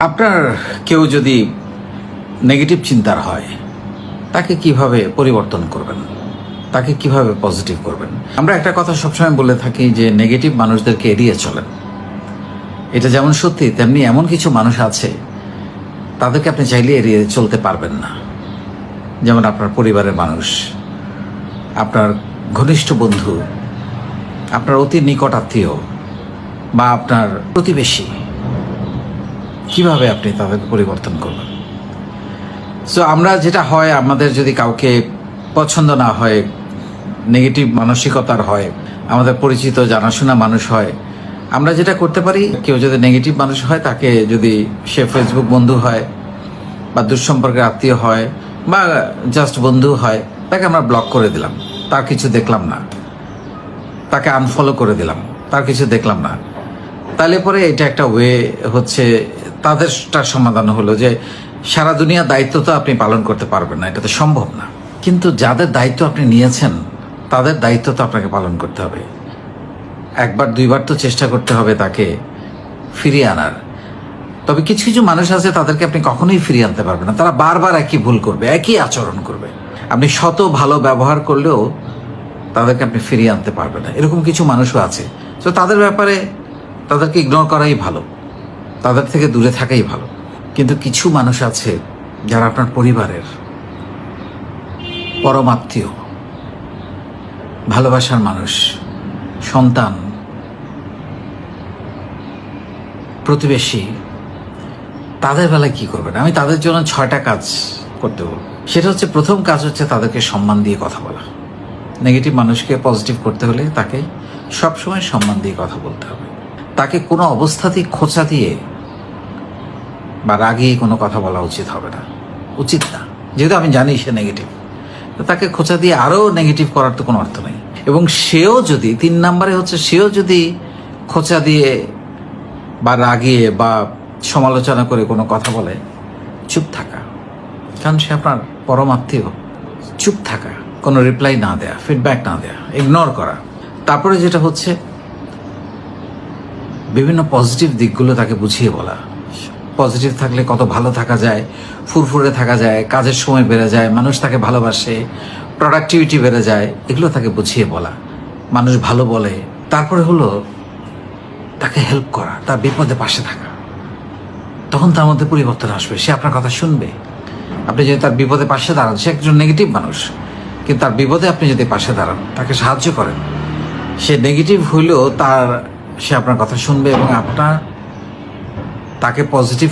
আপনার কেউ যদি নেগেটিভ চিন্তার হয় তাকে কিভাবে পরিবর্তন করবেন, তাকে কিভাবে পজিটিভ করবেন? আমরা একটা কথা সবসময় বলে থাকি যে নেগেটিভ মানুষদেরকে এড়িয়ে চলেন। এটা যেমন সত্যি, তেমনি এমন কিছু মানুষ আছে তাদেরকে আপনি চাইলে এড়িয়ে চলতে পারবেন না। যেমন আপনার পরিবারের মানুষ, আপনার ঘনিষ্ঠ বন্ধু, আপনার অতি নিকট আত্মীয় বা আপনার প্রতিবেশী। কিভাবে আপনি তাদেরকে পরিবর্তন করবেন? সো আমরা যেটা হয়, আমাদের যদি কাউকে পছন্দ না হয়, নেগেটিভ মানসিকতার হয়, আমাদের পরিচিত জানাশোনা মানুষ হয়, আমরা যেটা করতে পারি, কেউ যদি নেগেটিভ মানুষ হয় তাকে, যদি সে ফেসবুক বন্ধু হয় বা দুঃসম্পর্কের আত্মীয় হয় বা জাস্ট বন্ধু হয়, তাকে আমরা ব্লক করে দিলাম, তার কিছু দেখলাম না, তাকে আনফলো করে দিলাম, তার কিছু দেখলাম না। তাহলে পরে এটা একটা ওয়ে হচ্ছে, তাদেরটার সমাধান হলো যে সারা দুনিয়ার দায়িত্ব তো আপনি পালন করতে পারবেন না, এটা তো সম্ভব না। কিন্তু যাদের দায়িত্ব আপনি নিয়েছেন তাদের দায়িত্ব তো আপনাকে পালন করতে হবে। একবার দুইবার তো চেষ্টা করতে হবে তাকে ফিরিয়ে আনার। তবে কিছু কিছু মানুষ আছে, তাদেরকে আপনি কখনোই ফিরিয়ে আনতে পারবেন না। তারা বারবার একই ভুল করবে, একই আচরণ করবে। আপনি শত ভালো ব্যবহার করলেও তাদেরকে আপনি ফিরিয়ে আনতে পারবেন না। এরকম কিছু মানুষও আছে। তো তাদের ব্যাপারে তাদেরকে ইগনোর করাই ভালো, তাদের থেকে দূরে থাকাই ভালো। কিন্তু কিছু মানুষ আছে যারা আপনার পরিবারের পরমাত্মীয়, ভালোবাসার মানুষ, সন্তান, প্রতিবেশী। তাদের বেলায় কি করবেন? আমি তাদের জন্য 6টা কাজ করতে বলব। সেটা হচ্ছে, প্রথম কাজ হচ্ছে তাদেরকে সম্মান দিয়ে কথা বলা। নেগেটিভ মানুষকে পজিটিভ করতে হলে তাকে সবসময় সম্মান দিয়ে কথা বলতে হবে। তাকে কোনো অবস্থাতেই খোঁচা দিয়ে বা রাগিয়ে কোনো কথা বলা উচিত হবে না, উচিত না। যেহেতু আমি জানি সে নেগেটিভ, তো তাকে খোঁচা দিয়ে আরও নেগেটিভ করার তো কোনো অর্থ নেই। এবং সেও যদি, 3 নম্বরে হচ্ছে, সেও যদি খোঁচা দিয়ে বা রাগিয়ে বা সমালোচনা করে কোনো কথা বলে, চুপ থাকা। কারণ সে আপনার পরমাত্মীয়। চুপ থাকা, কোনো রিপ্লাই না দেয়া, ফিডব্যাক না দেয়া, ইগনোর করা। তারপরে যেটা হচ্ছে, বিভিন্ন পজিটিভ দিকগুলো তাকে বুঝিয়ে বলা। পজিটিভ থাকলে কত ভালো থাকা যায়, ফুরফুরে থাকা যায়, কাজের সময় বেড়ে যায়, মানুষ তাকে ভালোবাসে, প্রোডাক্টিভিটি বেড়ে যায়, এগুলো তাকে বুঝিয়ে বলা। মানুষ ভালো বলে। তারপরে হলো তাকে হেল্প করা, তার বিপদে পাশে থাকা। তখন তার মধ্যে পরিবর্তন আসবে, সে আপনার কথা শুনবে। আপনি যদি তার বিপদে পাশে দাঁড়ান, সে একজন নেগেটিভ মানুষ, কিন্তু তার বিপদে আপনি যদি পাশে দাঁড়ান, তাকে সাহায্য করেন, সে নেগেটিভ হইলেও সে আপনার কথা শুনবে এবং আপনার তাকে পজিটিভ